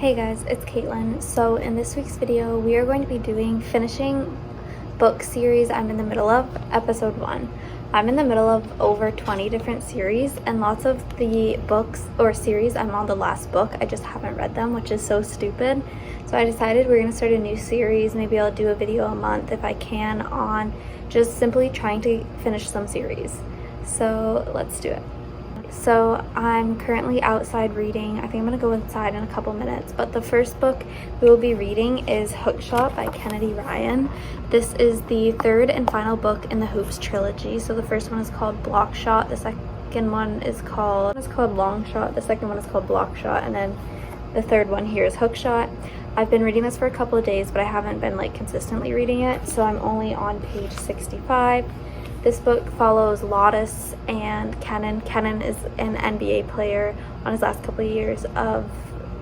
Hey guys, it's Caitlin. So in this week's video, we are going to be doing finishing book series I'm in the middle of, episode 1. I'm in the middle of over 20 different series, and lots of the books or series I'm on the last book. I just haven't read them, which is so stupid. So I decided we're going to start a new series. Maybe I'll do a video a month if I can on just simply trying to finish some series. So let's do it. So I'm currently outside reading. I think I'm gonna go inside in a couple minutes, but the first book we will be reading is Hookshot by Kennedy Ryan. This is the third and final book in the Hoops trilogy. So the first one is called Blockshot, the second one is called Longshot, the second one is called Blockshot, and then the third one here is Hookshot. I've been reading this for a couple of days, but I haven't been like consistently reading it, so I'm only on page 65. This book follows Lotus and Kenan. Kenan is an NBA player on his last couple of years of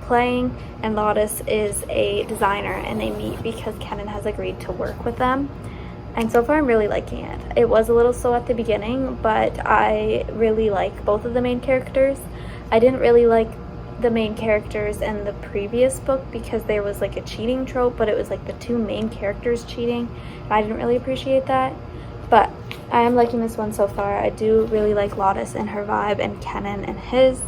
playing, and Lotus is a designer, and they meet because Kenan has agreed to work with them. And so far I'm really liking it. It was a little slow at the beginning, but I really like both of the main characters. I didn't really like the main characters in the previous book because there was like a cheating trope, but it was like the two main characters cheating. I didn't really appreciate that. But I am liking this one so far. I do really like Lotus and her vibe, and Kenan and his.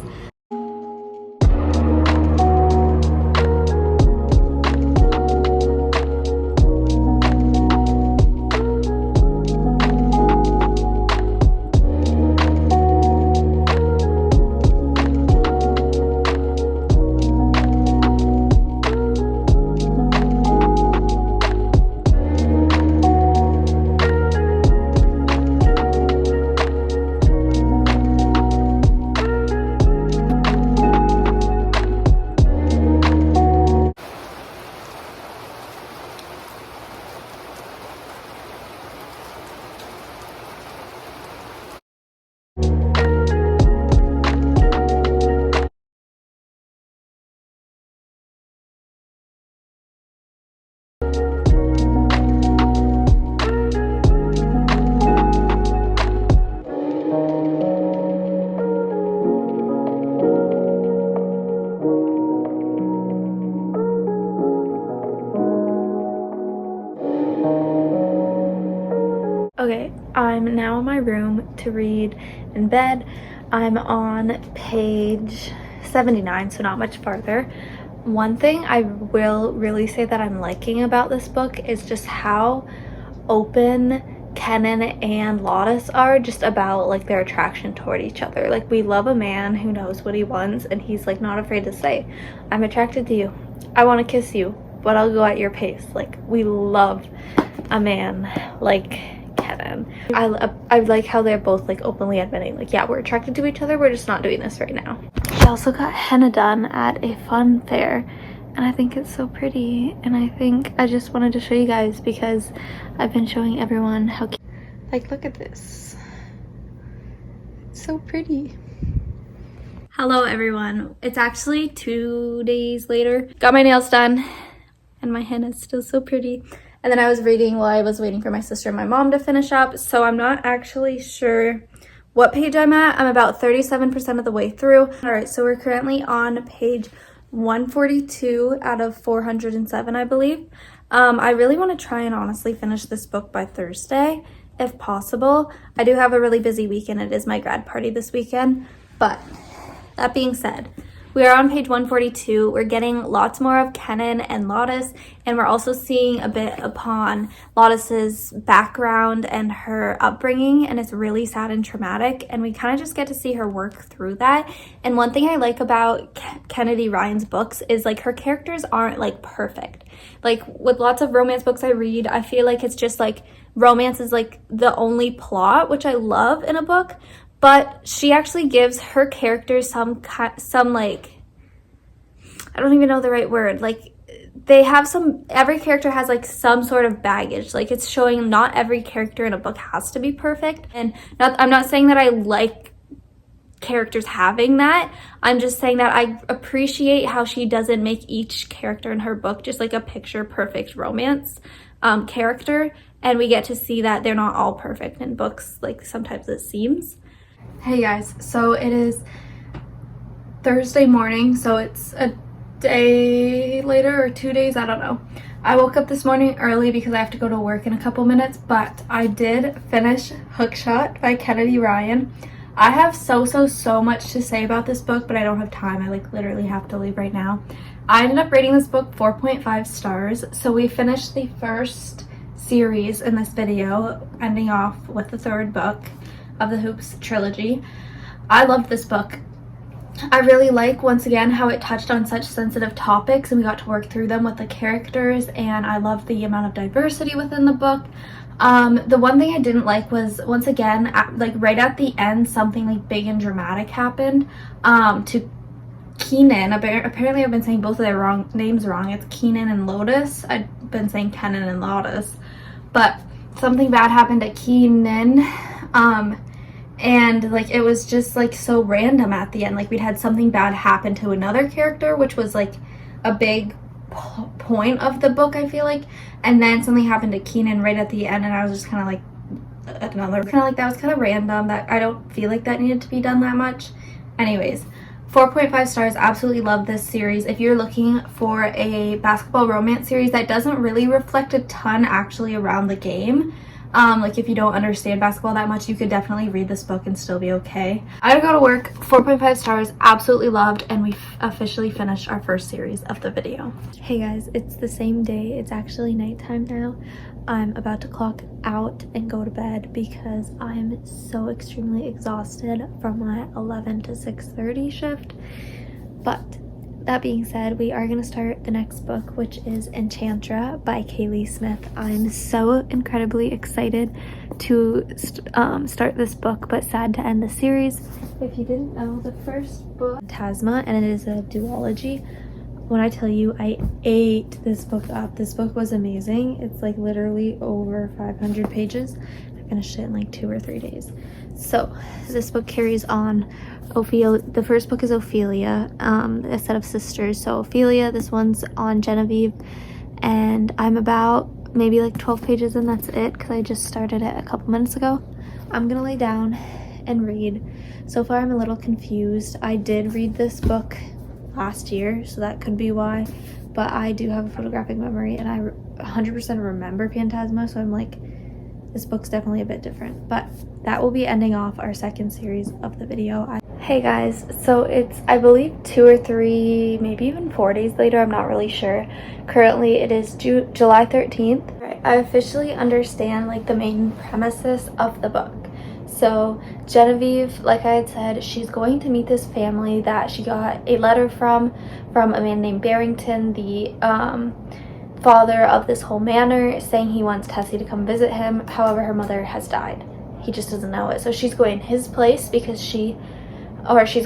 Okay, I'm now in my room to read in bed. I'm on page 79, so not much farther. One thing I will really say that I'm liking about this book is just how open Kenan and Lotus are just about like their attraction toward each other. Like, we love a man who knows what he wants, and he's like not afraid to say, I'm attracted to you, I want to kiss you, but I'll go at your pace. Like, we love a man like Kenan. I like how they're both like openly admitting like, yeah, we're attracted to each other, we're just not doing this right now. She also got henna done at a fun fair, and I think it's so pretty, and I think I just wanted to show you guys because I've been showing everyone how cute. Like, look at this, it's so pretty. Hello everyone, it's actually 2 days later. Got my nails done and my henna is still so pretty. And then I was reading while I was waiting for my sister and my mom to finish up, so I'm not actually sure what page I'm at. I'm about 37% of the way through. All right, so we're currently on page 142 out of 407, I believe. I really want to try and honestly finish this book by Thursday, if possible. I do have a really busy weekend. It is my grad party this weekend, but that being said, we are on page 142. We're getting lots more of Kenan and Lotus, and we're also seeing a bit upon Lotus's background and her upbringing, and it's really sad and traumatic, and we kind of just get to see her work through that. And one thing I like about Kennedy Ryan's books is like her characters aren't like perfect. Like with lots of romance books I read, I feel like it's just like romance is like the only plot, which I love in a book. But she actually gives her characters some like, I don't even know the right word. Like, they have every character has like some sort of baggage. Like, it's showing not every character in a book has to be perfect. And I'm not saying that I like characters having that. I'm just saying that I appreciate how she doesn't make each character in her book just like a picture perfect romance character. And we get to see that they're not all perfect in books, like sometimes it seems. Hey guys, so it is Thursday morning, so it's a day later or 2 days, I don't know. I woke up this morning early because I have to go to work in a couple minutes, but I did finish Hookshot by Kennedy Ryan. I have so much to say about this book, but I don't have time. I like literally have to leave right now. I ended up rating this book 4.5 stars. So we finished the first series in this video, ending off with the third book of the Hoops trilogy. I loved this book. I really like, once again, how it touched on such sensitive topics and we got to work through them with the characters, and I love the amount of diversity within the book. The one thing I didn't like was, once again, like right at the end, something like big and dramatic happened to Keenan. Apparently I've been saying both of their names wrong. It's Keenan and Lotus. I've been saying Kenan and Lotus, but something bad happened to Keenan. And like it was just like so random at the end. Like we'd had something bad happen to another character, which was like a big point of the book, I feel like, and then something happened to Keenan right at the end, and I was just kind of like that was kind of random. That I don't feel like that needed to be done that much. Anyways, 4.5 stars. Absolutely love this series. If you're looking for a basketball romance series that doesn't really reflect a ton actually around the game, like if you don't understand basketball that much, you could definitely read this book and still be okay. I had to go to work. 4.5 stars. Absolutely loved, and we officially finished our first series of the video. Hey guys, it's the same day. It's actually nighttime now. I'm about to clock out and go to bed because I'm so extremely exhausted from my 11 to 6:30 shift. But that being said, we are going to start the next book, which is Enchantra by Kaylee Smith. I'm so incredibly excited to start this book, but sad to end the series. If you didn't know, the first book, Phantasma, and it is a duology. When I tell you, I ate this book up. This book was amazing. It's like literally over 500 pages. I finished it in like 2 or 3 days. So this book carries on Ophelia. The first book is Ophelia, a set of sisters. So Ophelia, this one's on Genevieve, and I'm about maybe like 12 pages in. That's it, because I just started it a couple minutes ago. I'm gonna lay down and read. So far I'm a little confused. I did read this book last year, so that could be why, but I do have a photographic memory and I 100% remember Phantasma, so I'm like, this book's definitely a bit different. But that will be ending off our second series of the video. Hey guys, so it's, I believe, 2 or 3, maybe even 4 days later, I'm not really sure. Currently it is July 13th. All right, I officially understand like the main premises of the book. So Genevieve, like I had said, she's going to meet this family that she got a letter from a man named Barrington, the father of this whole manor, saying he wants Tessie to come visit him. However, her mother has died. He just doesn't know it. So she's going his place because she's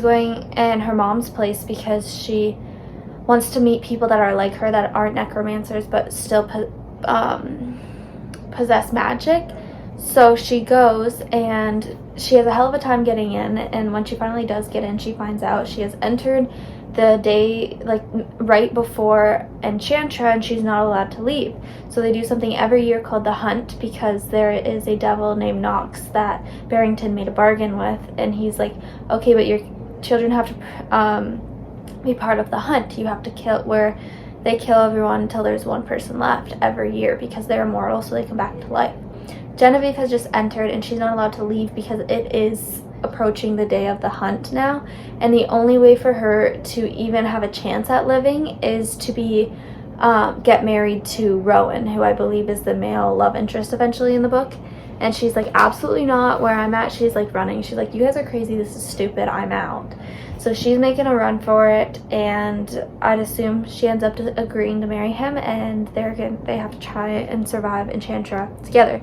going in her mom's place because she wants to meet people that are like her, that aren't necromancers but still possess magic. So she goes and she has a hell of a time getting in, and when she finally does get in, she finds out she has entered the day like right before Enchantra, and she's not allowed to leave. So they do something every year called the Hunt, because there is a devil named Nox that Barrington made a bargain with, and he's like, okay, but your children have to be part of the Hunt. You have to kill, where they kill everyone until there's one person left every year, because they're immortal, so they come back to life. Genevieve has just entered and she's not allowed to leave because it is approaching the day of the Hunt now, and the only way for her to even have a chance at living is to be get married to Rowan, who I believe is the male love interest eventually in the book. And she's like, absolutely not, where I'm at. She's like running. She's like, you guys are crazy, this is stupid, I'm out. So she's making a run for it, and I'd assume she ends up agreeing to marry him, and they have to try and survive Enchantra together.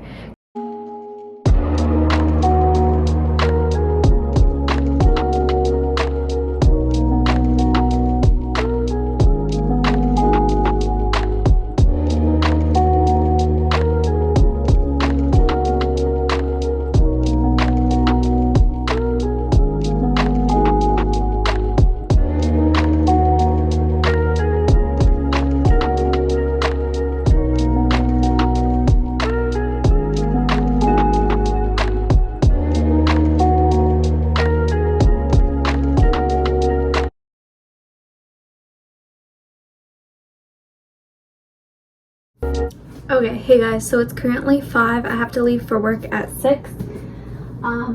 Okay, hey guys, so it's currently 5. I have to leave for work at 6.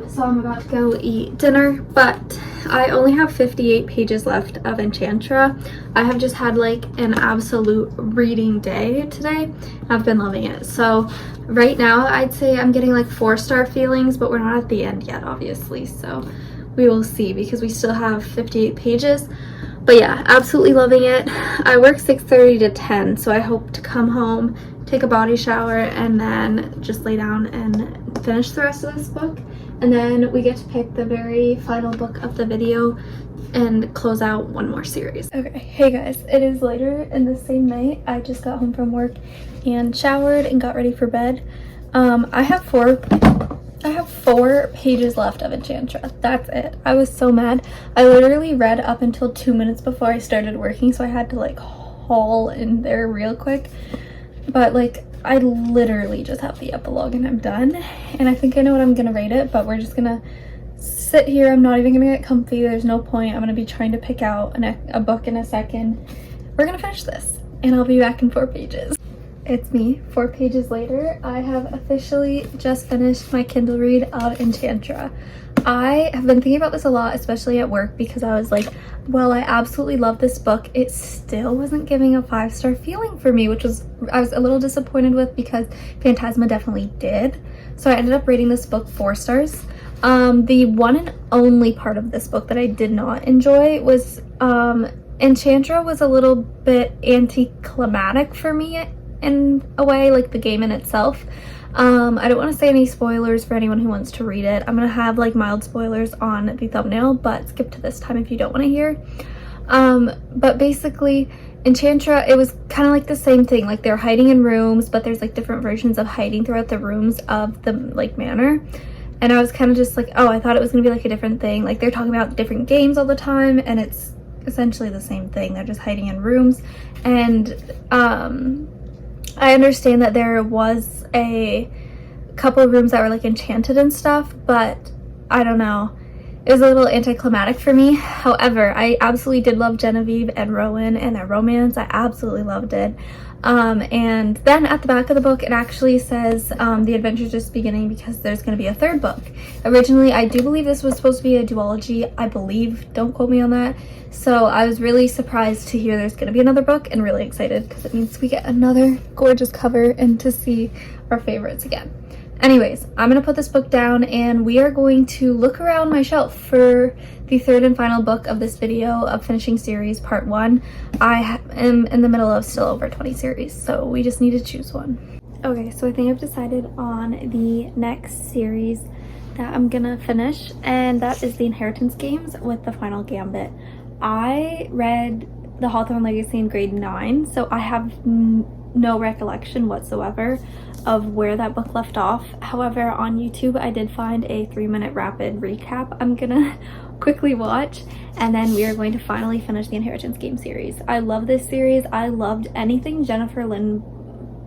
So I'm about to go eat dinner, but I only have 58 pages left of Enchantra. I have just had like an absolute reading day today. I've been loving it. So right now I'd say I'm getting like 4-star feelings, but we're not at the end yet, obviously. So we will see because we still have 58 pages. But yeah, absolutely loving it. I work 6:30 to 10, so I hope to come home, take a body shower, and then just lay down and finish the rest of this book. And then we get to pick the very final book of the video and close out one more series. Okay, hey guys, it is later in the same night. I just got home from work and showered and got ready for bed. I have four pages left of Enchantra. That's it. I was so mad. I literally read up until 2 minutes before I started working, so I had to like haul in there real quick. But like, I literally just have the epilogue and I'm done. And I think I know what I'm gonna rate it, but we're just gonna sit here. I'm not even gonna get comfy. There's no point. I'm gonna be trying to pick out a book in a second. We're gonna finish this and I'll be back in 4 pages. It's me, 4 pages later. I have officially just finished my Kindle read of Enchantra. I have been thinking about this a lot, especially at work, because I was like, well, I absolutely love this book. It still wasn't giving a 5-star feeling for me, which I was a little disappointed with because Phantasma definitely did. So I ended up rating this book 4 stars. The one and only part of this book that I did not enjoy was Enchantra was a little bit anticlimactic for me in a way, like the game in itself. I don't want to say any spoilers for anyone who wants to read it. I'm gonna have like mild spoilers on the thumbnail, but skip to this time if you don't want to hear. But basically Enchantra, it was kind of like the same thing. Like they're hiding in rooms, but there's like different versions of hiding throughout the rooms of the like manor. And I was kind of just like, oh, I thought it was gonna be like a different thing. Like they're talking about different games all the time, and it's essentially the same thing. They're just hiding in rooms. And I understand that there was a couple of rooms that were like enchanted and stuff, but I don't know. It was a little anticlimactic for me. However, I absolutely did love Genevieve and Rowan and their romance. I absolutely loved it. And then at the back of the book, it actually says the adventure's just beginning because there's going to be a 3rd book. Originally, I do believe this was supposed to be a duology. I believe. Don't quote me on that. So I was really surprised to hear there's going to be another book and really excited because it means we get another gorgeous cover and to see our favorites again. Anyways, I'm going to put this book down and we are going to look around my shelf for the 3rd and final book of this video of finishing series part 1. I am in the middle of still over 20 series, so we just need to choose one. Okay, so I think I've decided on the next series that I'm gonna finish, and that is the Inheritance Games with the Final Gambit. I read the Hawthorne Legacy in grade 9, so I have no recollection whatsoever of where that book left off. However, on YouTube I did find a 3-minute rapid recap I'm gonna quickly watch, and then we are going to finally finish the Inheritance Game series. I love this series. I loved anything Jennifer Lynn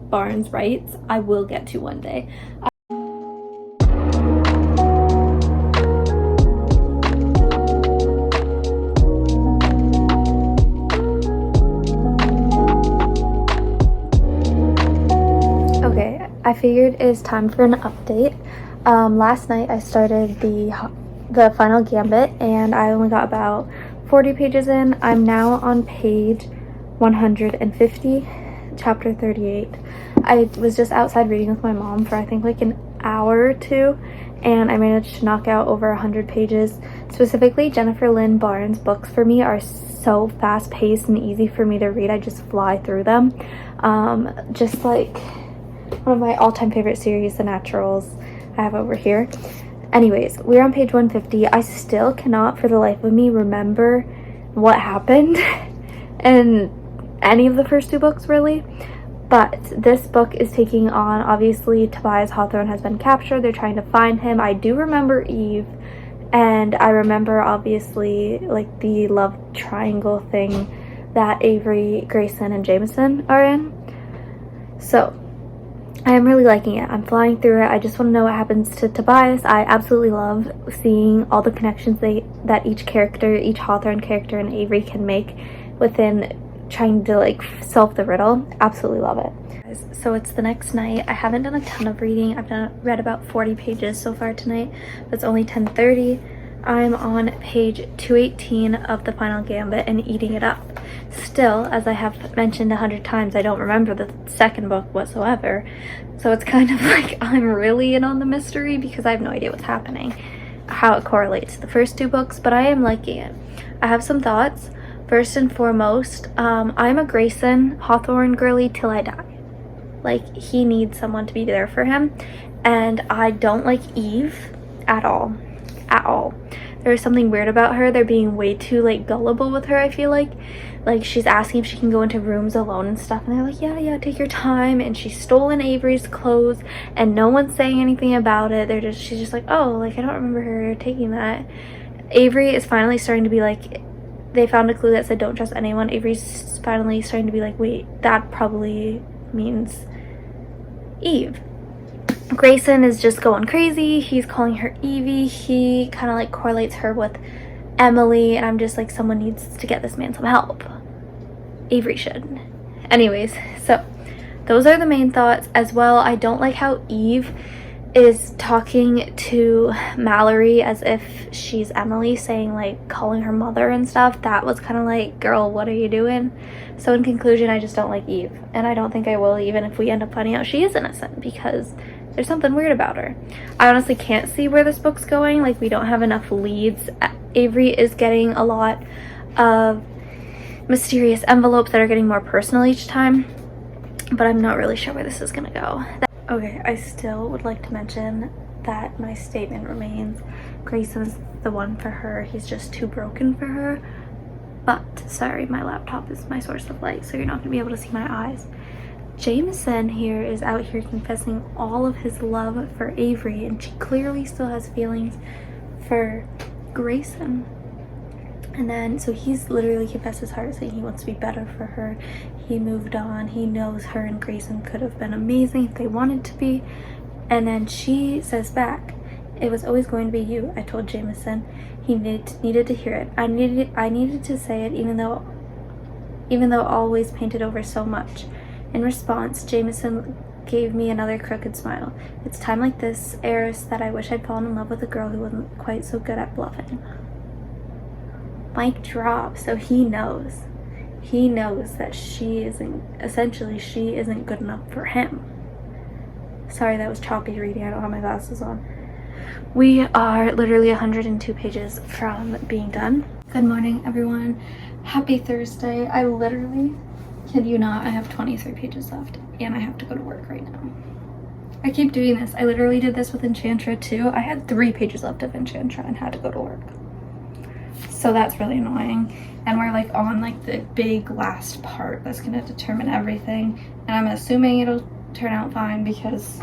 Barnes writes. I will get to one day. I figured it's time for an update. Last night I started the Final Gambit and I only got about 40 pages in. I'm now on page 150, chapter 38. I was just outside reading with my mom for I think like an hour or 2, and I managed to knock out over 100 pages. Specifically, Jennifer Lynn Barnes books for me are so fast-paced and easy for me to read. I just fly through them. Just like one of my all-time favorite series, The Naturals, I have over here. Anyways, we're on page 150. I still cannot for the life of me remember what happened in any of the first 2 books really, but this book is taking on, obviously Tobias Hawthorne has been captured. They're trying to find him. I do remember Eve, and I remember obviously like the love triangle thing that Avery, Grayson, and Jameson are in. So I am really liking it. I'm flying through it. I just want to know what happens to Tobias. I absolutely love seeing all the connections that each character, each Hawthorne character and Avery can make within trying to like solve the riddle. Absolutely love it. So it's the next night. I haven't done a ton of reading. I've read about 40 pages so far tonight, but it's only 10:30. I'm on page 218 of The Final Gambit and eating it up. Still, as I have mentioned 100 times, I don't remember the second book whatsoever. So it's kind of like I'm really in on the mystery because I have no idea what's happening, how it correlates to the first two books, but I am liking it. I have some thoughts. First and foremost, I'm a Grayson Hawthorne girly till I die. Like, he needs someone to be there for him, and I don't like Eve at all. At all. There's something weird about her. They're being way too like gullible with her, I feel like she's asking if she can go into rooms alone and stuff, and they're like, yeah, take your time. And she's stolen Avery's clothes and no one's saying anything about it. She's just like, oh, like I don't remember her taking that. Avery is finally starting to be like, they found a clue that said don't trust anyone. Avery's finally starting to be like, wait, that probably means Eve. Grayson is just going crazy. He's calling her Evie. He kind of like correlates her with Emily, and I'm just like, someone needs to get this man some help. Avery should. Anyways, so those are the main thoughts. As well, I don't like how Eve is talking to Mallory as if she's Emily, saying like, calling her mother and stuff. That was kind of like, girl, what are you doing? So in conclusion, I just don't like Eve, and I don't think I will, even if we end up finding out she is innocent, because there's something weird about her. I honestly can't see where this book's going. Like, we don't have enough leads. Avery is getting a lot of mysterious envelopes that are getting more personal each time, but I'm not really sure where this is gonna go. Okay, I still would like to mention that my statement remains. Grayson's the one for her. He's just too broken for her. But, sorry, my laptop is my source of light, so you're not gonna be able to see my eyes. Jameson here is out here confessing all of his love for Avery, and she clearly still has feelings for Grayson. And then, so he's literally confessed his heart, saying he wants to be better for her. He moved on. He knows her and Grayson could have been amazing if they wanted to be. And then she says back, it was always going to be you, I told Jameson. He needed to hear it. I needed to say it, even though always painted over so much. In response, Jameson gave me another crooked smile. It's time like this, Eris, that I wish I'd fallen in love with a girl who wasn't quite so good at bluffing. Mic drop. So he knows. He knows that she isn't good enough for him. Sorry, that was choppy reading. I don't have my glasses on. We are literally 102 pages from being done. Good morning, everyone. Happy Thursday. I literally, kid you not, I have 23 pages left and I have to go to work right now. I keep doing this. I literally did this with Enchantra too. I had 3 pages left of Enchantra and had to go to work. So that's really annoying. And we're like on like the big last part that's gonna determine everything. And I'm assuming it'll turn out fine because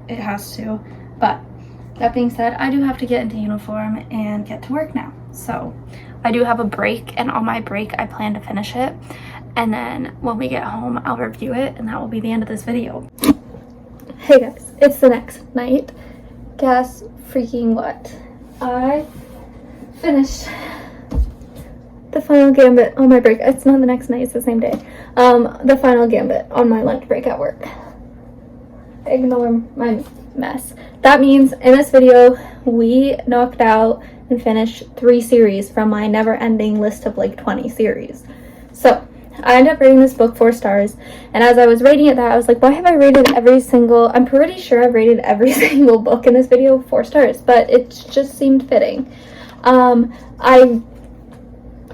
it has to. But that being said, I do have to get into uniform and get to work now. So I do have a break, and on my break I plan to finish it. And then when we get home, I'll review it, and that will be the end of this video. Hey guys, it's the next night. Guess freaking what? I finished The Final Gambit on my break. It's not the next night, it's the same day. The Final Gambit on my lunch break at work. Ignore my mess. That means in this video, we knocked out and finished 3 series from my never-ending list of like 20 series. So I ended up rating this book 4 stars, and as I was rating it, I was like, why have I rated every single, I'm pretty sure I've rated every single book in this video 4 stars, but it just seemed fitting. I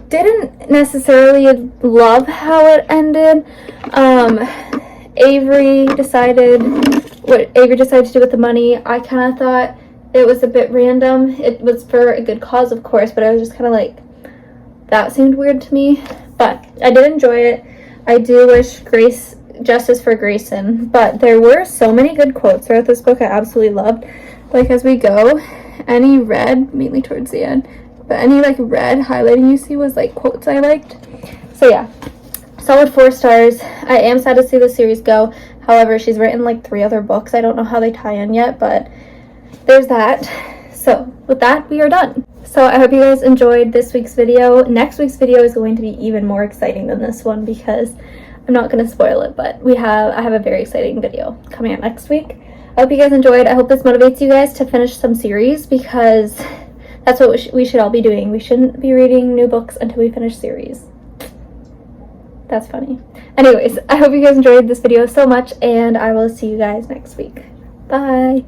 didn't necessarily love how it ended. Avery decided to do with the money. I kind of thought it was a bit random. It was for a good cause, of course, but I was just kind of like, that seemed weird to me. But I did enjoy it. I do wish justice for Grayson, but there were so many good quotes throughout this book I absolutely loved. Like, as we go, any red, mainly towards the end, but any like red highlighting you see was like quotes I liked. So yeah, solid 4 stars. I am sad to see the series go. However, she's written like 3 other books. I don't know how they tie in yet, but there's that. So with that, we are done. So I hope you guys enjoyed this week's video. Next week's video is going to be even more exciting than this one because I'm not going to spoil it, but I have a very exciting video coming out next week. I hope you guys enjoyed. I hope this motivates you guys to finish some series because that's what we should all be doing. We shouldn't be reading new books until we finish series. That's funny. Anyways, I hope you guys enjoyed this video so much, and I will see you guys next week. Bye!